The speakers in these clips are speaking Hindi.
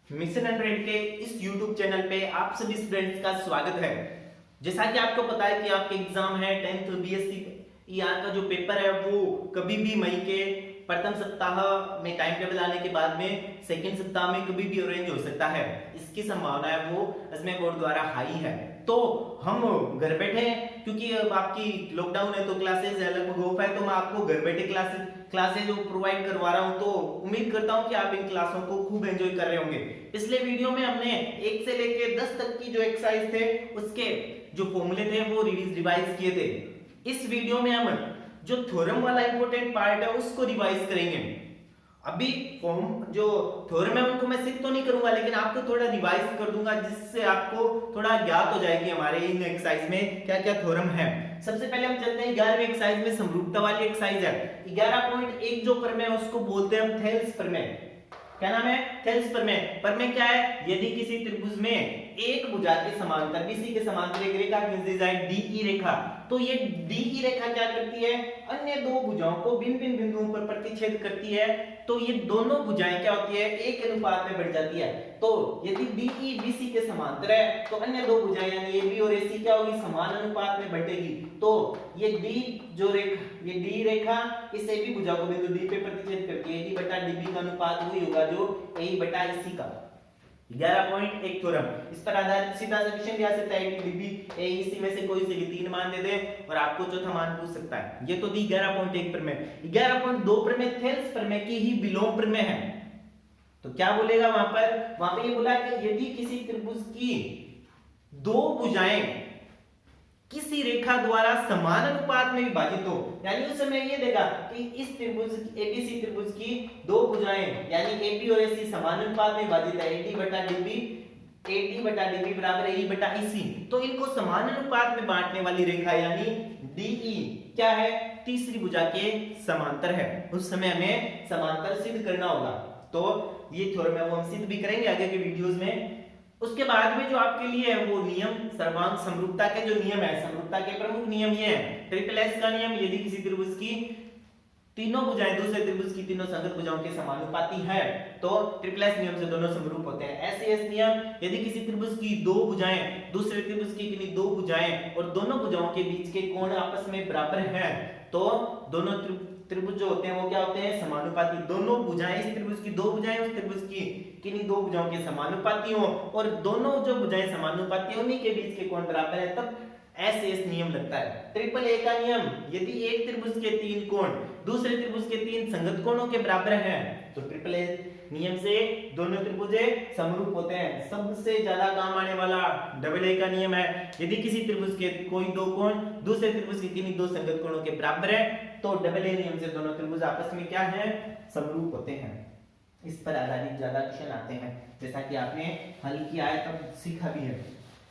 मिशन 100 के इस YouTube चैनल पे आप सभी स्टूडेंट्स का स्वागत है। जैसा कि आपको पता है कि आपके एग्जाम है 10th बीएससी ईआर का जो पेपर है वो कभी भी मई के प्रथम सप्ताह में टाइम टेबल आने के बाद में सेकंड सप्ताह में कभी भी अरेंज हो सकता है। इसकी संभावना है वो अजमेर बोर्ड द्वारा हाई है। तो हम घर बैठे हैं क्योंकि अब आपकी लॉकडाउन है तो क्लासेस लगभग ऑफ है, तो मैं आपको घर बैठे क्लासेस जो प्रोवाइड करवा रहा हूं। तो उम्मीद करता हूं कि आप इन क्लासों को खूब एंजॉय कर रहे होंगे। पिछले वीडियो में हमने 1 से लेकर 10 तक की जो एक्सरसाइज थे उसके जो फॉर्मूले थे वो रिवाइज किए थे। इस वीडियो में हम जो थ्योरम वाला इंपॉर्टेंट पार्ट है उसको रिवाइज करेंगे। अभी फॉर्म जो थ्योरम है उनको मैं सिर्फ तो नहीं करूंगा, लेकिन आपको थोड़ा रिवाइज कर दूंगा जिससे आपको थोड़ा ज्ञात हो जाएगी हमारे इन एक्सरसाइज में क्या क्या थ्योरम है। सबसे पहले हम चलते हैं 11वीं एक्सरसाइज में, समरूपता वाली एक्सरसाइज है। 11.1 जो प्रमेय है उसको बोलते हैं हम थेल्स प्रमेय। क्या नाम है? थेल्स प्रमेय। प्रमेय क्या है? यदि किसी त्रिभुज में एक भुजा के समांतर बीसी के समांतर एक रेखा खींची जाए डीई रेखा, तो ये डीई रेखा क्या करती है? अन्य दो भुजाओं को भिन्न भिन्न बिंदुओं पर प्रतिच्छेद करती है। तो ये दोनों भुजाएं क्या होती है? एक अनुपात में बढ़ जाती है। तो यदि डीई बीसी के समांतर है तो अन्य दो भुजाएं यानी एबी और एसी क्या होगी? समान अनुपात में बढ़ेगी। तो ये डी जो रेखा, ये डी रेखा इस एबी भुजा को बिंदु डी पे प्रतिच्छेद करती है। डी बटा डीबी का अनुपात वही होगा जो ए बटा एसी का। 11.1 थ्योरम। इस पर आधारित सीधा सा क्वेश्चन भी आ सकता है कि डीबी ए इसी में से कोई से भी 3 मान दे दे और आपको चौथा मान पूछ सकता है। ये तो दी 11.1 प्रमेय। 11.2 प्रमेय थेल्स प्रमेय की ही विलोम प्रमेय है। तो क्या बोलेगा वहां पे ये बोला कि यदि किसी त्रिभुज की दो भुजाएं किसी रेखा द्वारा समान अनुपात में विभाजित हो, यानी उस समय ये देगा कि इस त्रिभुज एबीसी त्रिभुज की दो भुजाएं यानी एबी और एसी समान अनुपात में विभाजित है, एडी बटा डीबी बराबर ए बटा ईसी, तो इनको समान अनुपात में बांटने वाली रेखा यानी डीई क्या है? तीसरी भुजा के समांतर है। उस समय हमें समांतर सिद्ध करना होगा। तो ये थ्योरम है वो हम सिद्ध भी करेंगे आगे के वीडियोस में। उसके बाद में जो आपके लिए है वो नियम सर्वांग समरूपता के जो नियम है, समरूपता के प्रमुख नियम ये है। ट्रिपल एस का नियम, यदि किसी त्रिभुज की तीनों भुजाएं दूसरे त्रिभुज की तीनों संगत भुजाओं के समानुपाती है तो ट्रिपल एस नियम से दोनों समरूप होते हैं। एस नियम, यदि किसी त्रिभुज की दो भुजाएं दूसरे त्रिभुज की किन्हीं दो भुजाएं और दोनों भुजाओं के बीच के कोण आपस में बराबर हैं तो दोनों त्रिभुज जो होते हैं वो क्या होते हैं? समानुपाती। दोनों भुजाएं, इस त्रिभुज की दो भुजाएं उस त्रिभुज की किन्हीं दो भुजाओं के समानुपाती हो और दोनों जो भुजाएं समानुपाती उन्हीं के बीच के कोण बराबर है, तब एस नियम लगता है। ट्रिपल ए का नियम, यदि एक त्रिभुज के 3 कोण दूसरे त्रिभुज के 3 संगत कोणों के बराबर हैं तो ट्रिपल ए नियम से दोनों त्रिभुज समरूप होते हैं। सबसे ज्यादा काम आने वाला डबल ए का नियम है, यदि किसी त्रिभुज के कोई दो कोण दूसरे त्रिभुज के किन्हीं दो संगत कोणों के बराबर है तो डबल ए नियम से दोनों त्रिभुज आपस में क्या है? समरूप होते हैं। इस पर आधारित ज्यादा क्वेश्चन आते हैं, जैसा कि आपने हल किया है तब सीखा भी है।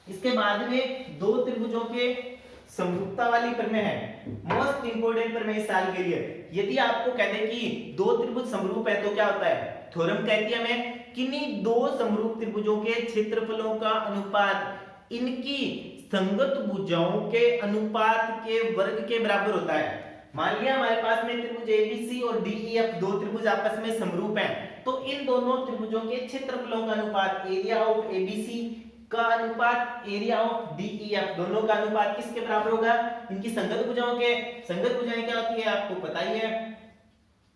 इसके बाद में दो त्रिभुजों के समरूपता वाली प्रमेय है, मोस्ट इंपोर्टेंट प्रमेय इस साल के लिए। यदि आपको कहते कि दो त्रिभुज समरूप है तो क्या होता है? थ्योरम कहती है हमें किन्हीं दो समरूप त्रिभुजों के क्षेत्रफलों का अनुपात इनकी संगत भुजाओं के अनुपात के वर्ग के बराबर होता है। मान लिया हमारे पास में त्रिभुज एबीसी और डीईएफ दो त्रिभुज आपस में समरूप हैं, तो इन दोनों त्रिभुजों के क्षेत्रफलों का अनुपात एरिया ऑफ एबीसी का अनुपात एरिया ऑफ डीईएफ दोनों का अनुपात किसके बराबर होगा? इनकी संगत भुजाओं के। संगत भुजाएं क्या होती है आपको पता ही है,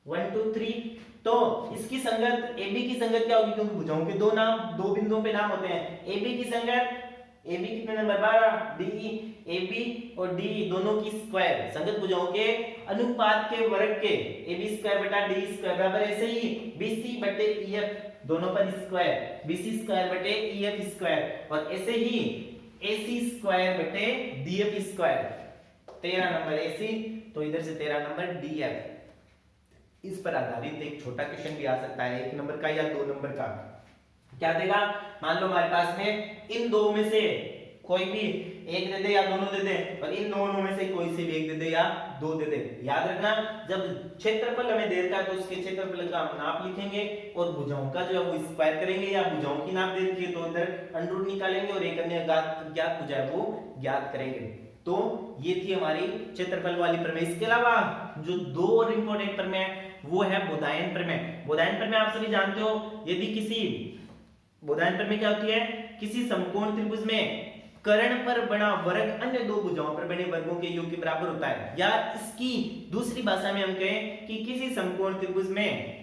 1 2 3। तो इसकी संगत AB की संगत क्या होगी? क्योंकि भुजाओं के दो बिंदुओं पे नाम होते हैं। AB की संगत, AB कितने नंबर 12, DE AB और DE दोनों की स्क्वायर संगत भुजाओं के अनुपात के वर्ग के AB स्क्वायर बटा DE स्क्वायर बराबर। ऐसे ही BC बटे EF दोनों पर स्क्वायर, BC स्क्वायर बटे EF स्क्वायर और ऐसे ही AC स्क्वायर बटे DF स्क्वायर। 13 नंबर AC तो इधर से 13 नंबर DF। इस पर आधारित एक छोटा क्वेश्चन भी आ सकता है, 1 नंबर का या 2 नंबर का। क्या देगा? मान लो हमारे पास में इन दो में से कोई भी एक दे दे या दोनों दे दे और इन दोनों में से कोई से भी एक दे दे या दो दे दे। याद रखना जब क्षेत्रफल हमें दे रखा है तो उसके क्षेत्रफल का हम नाप लिखेंगे और भुजाओं का जो है वो स्क्वायर करेंगे, या भुजाओं की नाप दे रखी है तो इधर अंडर रूट निकालेंगे और एक अन्य ज्ञात भुजा है वो ज्ञात करेंगे। तो ये थी हमारी क्षेत्रफल वाली प्रमेय। इसके अलावा जो दो और इंपॉर्टेंट प्रमेय वो है बोधायन प्रमेय। बोधायन प्रमेय आप सभी जानते हो, यदि किसी बोधायन पर में क्या होती है, किसी समकोण त्रिभुज में कर्ण पर बना वर्ग अन्य दो भुजाओं पर बने वर्गों के योग के बराबर होता है। या इसकी दूसरी भाषा में हम कहें कि किसी समकोण त्रिभुज में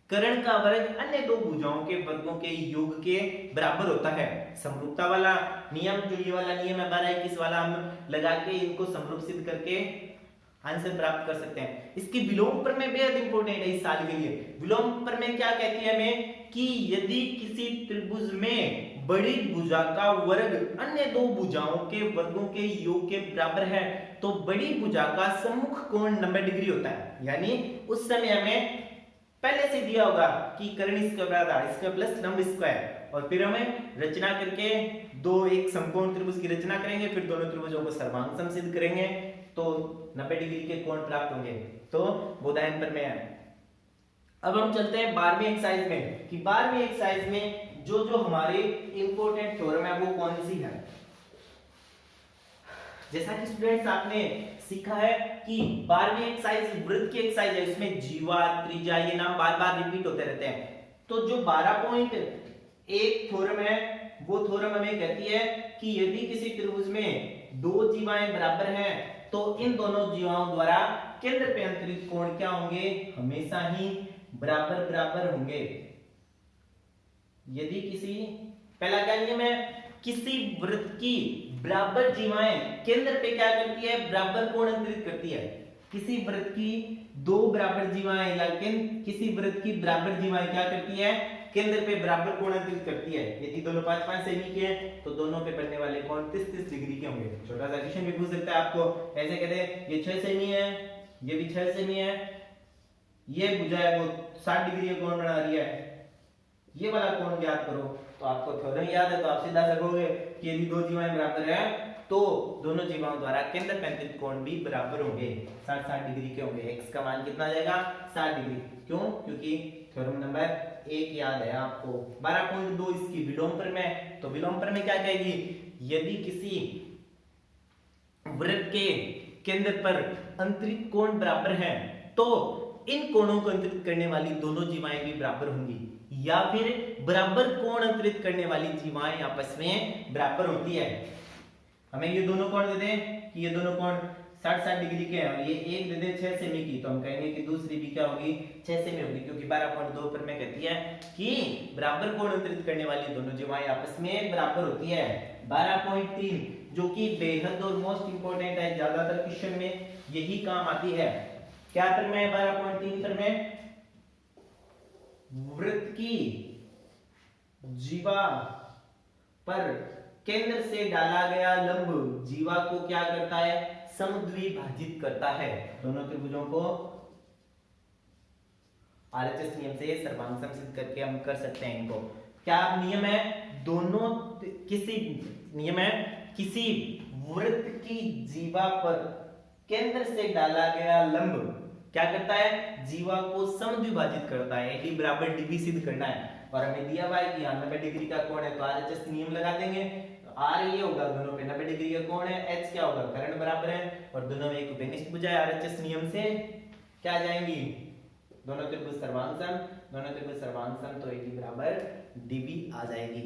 कर्ण का वर्ग अन्य दो भुजाओं के वर्गों के योग के बराबर होता है। समरूपता वाला नियम, जो ये वाला नियम है 12-21 वाला, हम लगा के इनको समरूप सिद्ध करके आंसर प्राप्त कर सकते हैं। इसकी विलोम प्रमेय बेहद इंपॉर्टेंट है इस साल के लिए। विलोम प्रमेय क्या कहती है हमें कि यदि किसी त्रिभुज में बड़ी भुजा का वर्ग अन्य दो भुजाओं के वर्गों के योग के बराबर है तो बड़ी भुजा का सम्मुख कोण 90 डिग्री होता है। यानी उस समय हमें पहले से दिया होगा कि कर्ण स्क्वायर आधार स्क्वायर प्लस लंब स्क्वायर, और फिर हमें रचना करके एक समकोण त्रिभुज की रचना करेंगे, फिर दोनों त्रिभुजों को सर्वांग सम सिद्ध करेंगे तो 90 डिग्री के कोण प्राप्त होंगे। तो बोधायन प्रमेय है। अब हम चलते हैं 12वीं एक्सरसाइज में कि 12वीं एक्सरसाइज में जो जो हमारे इंपॉर्टेंट थ्योरम है वो कौन सी है। जैसा कि स्टूडेंट्स आपने सीखा है कि 12वीं एक्सरसाइज वृत्त की एक्सरसाइज है, इसमें जीवा त्रिज्या ये नाम बार बार रिपीट होते रहते हैं। तो जो 12.1 थ्योरम है वो थ्योरम हमें कहती है कि यदि किसी त्रिभुज में दो जीवाएं बराबर हैं तो इन दोनों जीवाओं द्वारा केंद्र पे अंतरित कोण क्या होंगे, हमेशा ही बराबर बराबर होंगे। यदि किसी, पहला क्या नियम है, किसी वृत्त की बराबर जीवाएं केंद्र पे क्या करती है, बराबर कोण अंतरित करती है। किसी वृत्त की दो बराबर जीवाएं या किसी वृत्त की बराबर जीवाएं क्या करती है, केंद्र पे बराबर कोण अंतरित करती है। यदि दोनों 5-5 सेमी के हैं तो दोनों पे बनने वाले कोण 30-30 डिग्री के होंगे। छोटा सा क्वेश्चन भी पूछ सकता है आपको, ऐसे कहते ये 6 सेमी है, ये भी 6 सेमी है, ये भुजा है वो 60 डिग्री का कोण बना रही है, ये वाला कोण ज्ञात करो। तो आपको थ्योरम याद है तो आप सीधा सकोगे कि यदि दो जीवाएं बराबर है तो दोनों जीवाओं द्वारा केंद्र पे अंतरित कोण भी बराबर होंगे, 60-60 डिग्री के होंगे। x का मान कितना आ जाएगा, 60 डिग्री। क्यों? क्योंकि थ्योरम नंबर 1 याद है आपको। 12.2 इसकी विलोम प्रमेय। तो विलोम प्रमेय क्या कहेगी, यदि किसी वृत्त के केंद्र पर अंतरित कोण बराबर है तो इन कोणों को अंतरित करने वाली दोनों जीवाएं भी बराबर होंगी, या फिर बराबर कोण अंतरित करने वाली जीवाएं आपस में बराबर होती है। हमें ये दोनों कोण दे दें कि ये दोनों कोण 60-60 डिग्री के हैं और ये एक दे दें 6 सेमी की, तो हम कहेंगे कि दूसरी भी क्या होगी, 6 सेमी होगी। क्योंकि 12.2 पर मैं कहती है कि बराबर कोण अंतरित करने वाली दोनों जीवाएं आपस में बराबर होती है। 12.3 जो कि बेहद और मोस्ट इंपोर्टेंट है, ज्यादातर क्वेश्चन में यही काम आती है। क्या पर मैं 12.3 पर मैं वृत्त की जीवा पर केंद्र से डाला गया लंब जीवा को क्या करता है, समद्विभाजित करता है। दोनों त्रिभुजों को आरएचएस नियम से सर्वांग सम सिद्ध करके हम कर सकते हैं इनको। क्या नियम है, दोनों किसी वृत्त की जीवा पर केंद्र से डाला गया लंब क्या करता है, जीवा को समद्विभाजित करता है। एडी बराबर डीबी सिद्ध करना है और हमें दिया हुआ है कि 90 डिग्री का कोण है तो आरएचएस नियम लगा देंगे। तो आर ये होगा, दोनों पे 90 डिग्री का कोण है, एच क्या होगा, कर्ण बराबर है और दोनों में एक बेनिष्ठ भुजा है। आरएचएस नियम से क्या आ जाएंगी, दोनों त्रिभुज सर्वांग सम, दोनों त्रिभुज सर्वांग सम, तो एडी बराबर डीबी आ जाएगी।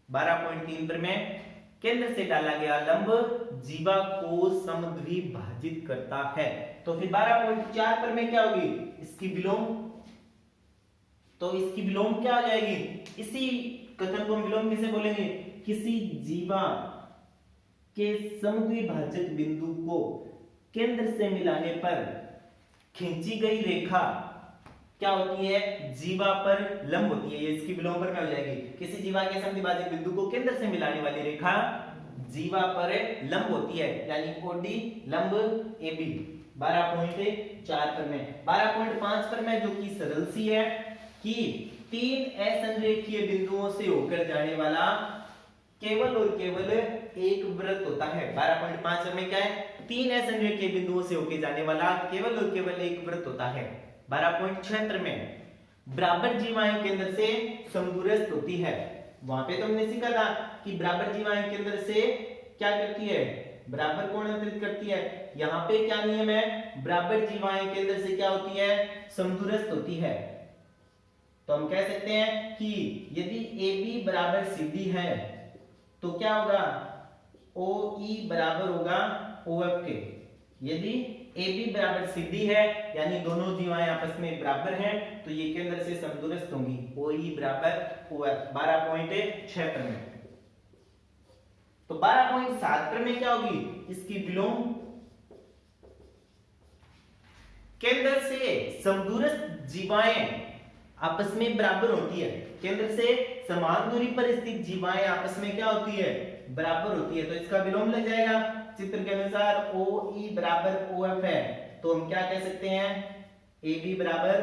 12.3 पर मैं केंद्र से डाला गया लंब जीवा को समद्विभाजित करता है। तो फिर 12.4 पर में क्या होगी, इसकी विलोम। तो इसकी विलोम क्या हो जाएगी, इसी कथन को हम विलोम किसे बोलेंगे, किसी जीवा के समद्विभाजक बिंदु को केंद्र से मिलाने पर खींची गई रेखा क्या होती है, जीवा पर लंब होती है। ये इसकी विलोम पर में हो जाएगी। किसी जीवा के समद्विभाजक बिंदु को केंद्र से मिलाने वाली रेखा जीवा पर लंब होती है, यानी ओडी लंब एबी। 12.4 पर में 12.5 पर में जो कि सरल सी है कि तीन असंरेखीय बिंदुओं से होकर जाने वाला केवल और केवल एक वृत्त होता है। 12.5 में क्या है, तीन असंरेखीय बिंदुओं से होकर जाने वाला केवल और केवल एक वृत्त होता है। 12.6 में बराबर जीवाएं केंद्र से समदूरस्थ होती है। वहां पे तो हमने सीखा था कि बराबर जीवाएं केंद्र से क्या करती है, बराबर कोण अंतरित करती है। यहाँ पे क्या नियम है, बराबर जीवाएं केंद्र से क्या होती है, समदूरस्थ होती है। तो हम कह सकते हैं कि यदि AB बराबर CD है तो क्या होगा, OE बराबर होगा OF के। यदि AB बराबर CD है यानी दोनों जीवाएं आपस में बराबर हैं तो ये केंद्र से समदूरस्थ होंगी, OE बराबर OF। 12.6 प्रमेय। तो 12.7 प्रमेय क्या होगी, इसकी विलोम केंद्र से समदूरस्थ जीवाएं आपस में बराबर होती है। केंद्र से समान दूरी पर स्थित जीवाएं आपस में क्या होती है, बराबर होती है। तो इसका विलोम लग जाएगा। चित्र के अनुसार OE बराबर OF है तो हम क्या कह सकते हैं, AB बराबर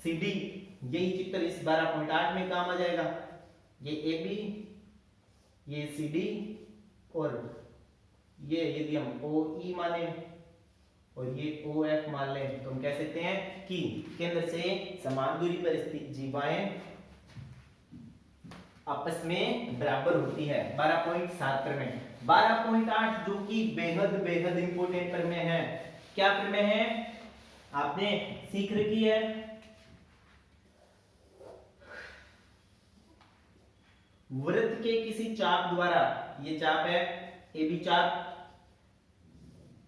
CD। यही चित्र इस 12.8 में काम आ जाएगा। ये AB, ये CD और ये यदि हम OE माने और ये OF मान लें तो हम कह सकते हैं कि केंद्र से समान दूरी पर स्थित जीवाएं आपस में बराबर होती है। 12.7 प्रमेय। 12.8 जो कि बेहद बेहद इंपॉर्टेंट प्रमेय है। क्या प्रमेय है, आपने सीख रखी है, वृत्त के किसी चाप द्वारा, ये चाप है AB चाप,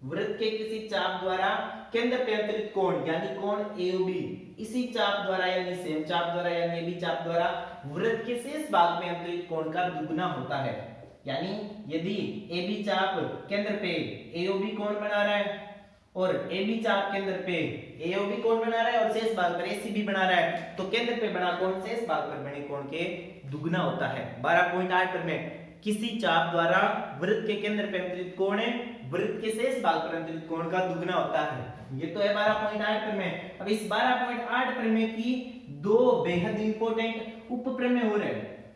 वृत्त के किसी चाप द्वारा केंद्र पे अंतरित कोण यानी कोण AOB, इसी चाप द्वारा यानी सेम चाप द्वारा यानी AB चाप द्वारा वृत्त के शेष भाग में अंतरित कोण का दुगुना होता है। यानी यदि AB चाप केंद्र पे AOB कोण बना रहा है और AB चाप केंद्र पे AOB कोण बना रहा है और शेष भाग पर ACB बना रहा है तो केंद्र पे बना कोण शेष भाग पर बने कोण के दुगुना होता है। 12.8 पर में किसी चाप द्वारा वृत्त के केंद्र पे अंतरित कोण है वृत्त के शेष भाग पर अंतरित कोण का दुगुना होता है। ये तो है 12.8 प्रमेय। अब इस 12.8 प्रमेय की दो बेहद इंपॉर्टेंट उप प्रमेय हो रहे हैं,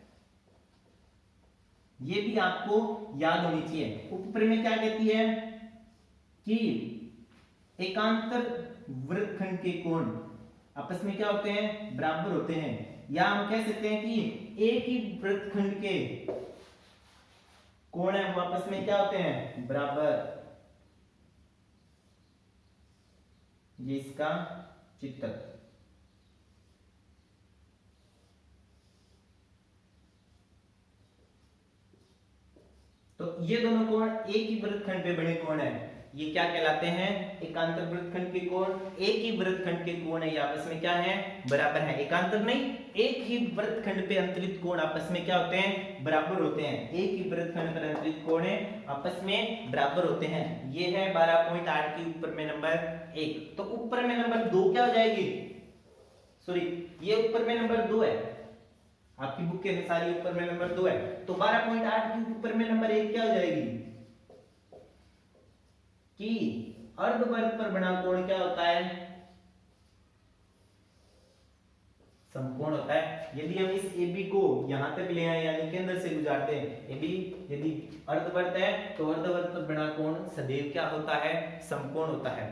ये भी आपको याद होनी चाहिए। उप प्रमेय क्या कहती है कि एकांतर वृत्तखंड के कोण आपस में क्या होते हैं, बराबर होते हैं। या हम कह सकते हैं कि एक ही वृत्तखंड के कोण है वो आपस में क्या होते हैं, बराबर। ये इसका चित्र। तो ये दोनों कोण एक ही वृत्तखंड पे बने कोण है, ये क्या कहलाते हैं, एकांतर वृत्तखंड के कोण। एक ही वृत्तखंड के कोण है, ये आपस में क्या है, बराबर है। एकांतर नहीं, एक ही वृत्तखंड पे अंतरित कोण आपस में क्या होते हैं, बराबर होते हैं। एक ही वृत्तखंड पर अंतरित कोण है आपस में बराबर होते हैं। ये है 12.8 की उप प्रमेय नंबर 1। तो उप प्रमेय नंबर 2 क्या हो जाएगी, सॉरी ये उप प्रमेय नंबर 2 है, आपकी बुक के अनुसार ये उप प्रमेय नंबर 2 है। तो 12.8 की उप प्रमेय नंबर 1 क्या हो जाएगी कि अर्धवर्त पर बना कोण क्या होता है, समकोण होता है। यदि हम इस AB को यहां तक ले आए यानी केंद्र से गुजारते हैं, AB यदि अर्धवर्त है तो अर्धवर्त पर बना कोण सदैव क्या होता है, समकोण होता है।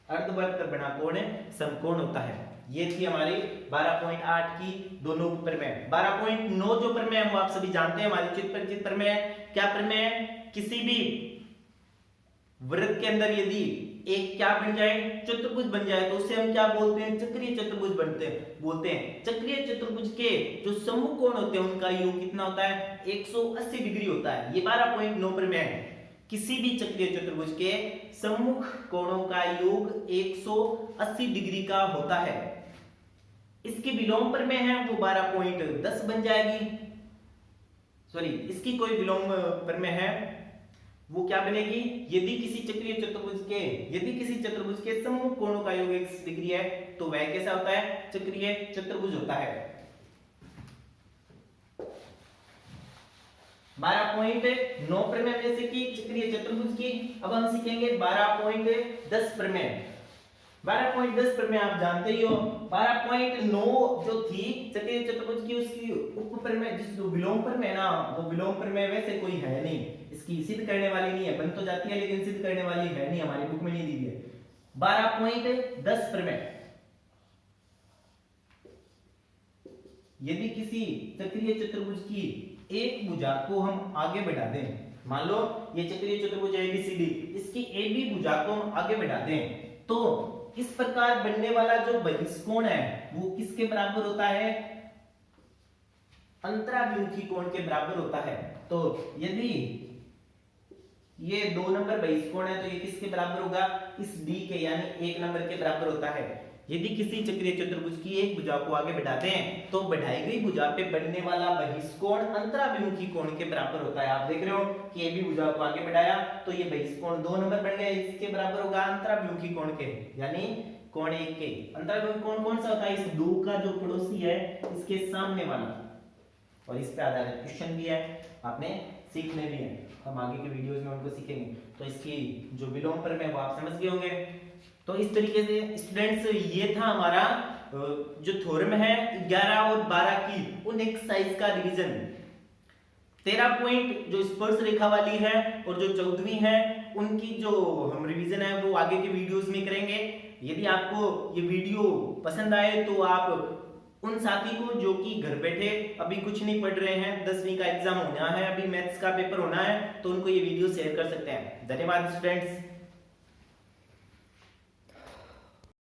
अर्धवर्त पर बना कोण समकोण होता है। ये थी हमारी 12.8 की दोनों प्रमेय। 12.9 जो प्रमेय है वो आप सभी जानते हैं, हमारी चित्त परिचित प्रमेय है। क्या प्रमेय है, किसी भी वृत्त के अंदर यदि एक क्या बन जाए, चतुर्भुज बन जाए तो उसे हम क्या बोलते हैं, चक्रीय चतुर्भुज बोलते हैं। चक्रीय चतुर्भुज के जो सम्मुख कोण होते हैं उनका योग कितना होता है, 180 डिग्री होता है। ये 12.9 प्रमेय है। किसी भी चक्रीय चतुर्भुज के सम्मुख कोणों का योग 180 डिग्री का होता है। इसकी विलोम प्रमेय है वो 12.10 बन जाएगी। सॉरी, इसकी कोई विलोम प्रमेय है वो क्या बनेगी, यदि किसी चतुर्भुज के सम्मुख कोणों का योग 180 डिग्री है तो वह कैसा होता है, चक्रीय चतुर्भुज होता है। 12.9 प्रमेय में से की चक्रीय चतुर्भुज की। अब हम सीखेंगे 12.10 प्रमेय। 12.10 प्रमेय आप जानते ही हो। 12.9 जो थी चक्रीय चतुर्भुज की, उसकी उप प्रमेय जिस विलोम प्रमेय ना, वो विलोम प्रमेय वैसे कोई है नहीं, इसकी सिद्ध करने वाली नहीं है, बन तो जाती है लेकिन सिद्ध करने वाली है नहीं, हमारी बुक में नहीं दी है। 12.10 प्रमेय, यदि किसी चक्रीय चतुर्भुज की एक भुजा को हम आगे बढ़ा दें, मान लो ये चक्रीय चतुर्भुज ABCD, इसकी AB भुजा को हम आगे बढ़ा दें तो इस प्रकार बनने वाला जो बहिष्कोण है वो किसके बराबर होता है, अंतराभिमुखी कोण के बराबर होता है। तो यदि ये 2 नंबर बहिष्कोण है तो ये किसके बराबर होगा, इस डी के यानी 1 नंबर के बराबर होता है। यदि किसी चक्रीय चतुर्भुज की एक भुजा को आगे बढ़ाते हैं तो बढ़ाई गई भुजा पे बनने वाला बहिष्कोण अंतराभिमुखी कोण के बराबर होता है। आप देख रहे हो कि ये भी भुजा को आगे बढ़ाया तो ये बहिष्कोण 2 नंबर बन गया, इसके बराबर होगा अंतराभिमुखी कोण के यानी कोण 1 के। अंतराभिमुखी कोण कौन सा होता है, इस 2 का जो पड़ोसी है इसके सामने वाला। और इस पे आधारित क्वेश्चन भी है, आपने सीखने भी है, हम आगे के वीडियोस में उनको सीखेंगे। तो इसकी जो विलोम पर में वो आप समझ गए होंगे। तो इस तरीके से स्टूडेंट्स ये था हमारा जो थ्योरम है 11 और 12 की उन एक्सरसाइज का रिवीजन। 13 पॉइंट जो स्पर्श रेखा वाली है और जो 14वीं है उनकी जो हम रिवीजन है वो आगे के वीडियोस में करेंगे। यदि आपको ये वीडियो पसंद आए तो आप उन साथी को जो कि घर बैठे अभी कुछ नहीं पढ़ रहे हैं, 10वीं का एग्जाम होना है, अभी मैथ्स का पेपर होना है, तो उनको ये वीडियो शेयर कर सकते हैं। धन्यवाद स्टूडेंट्स।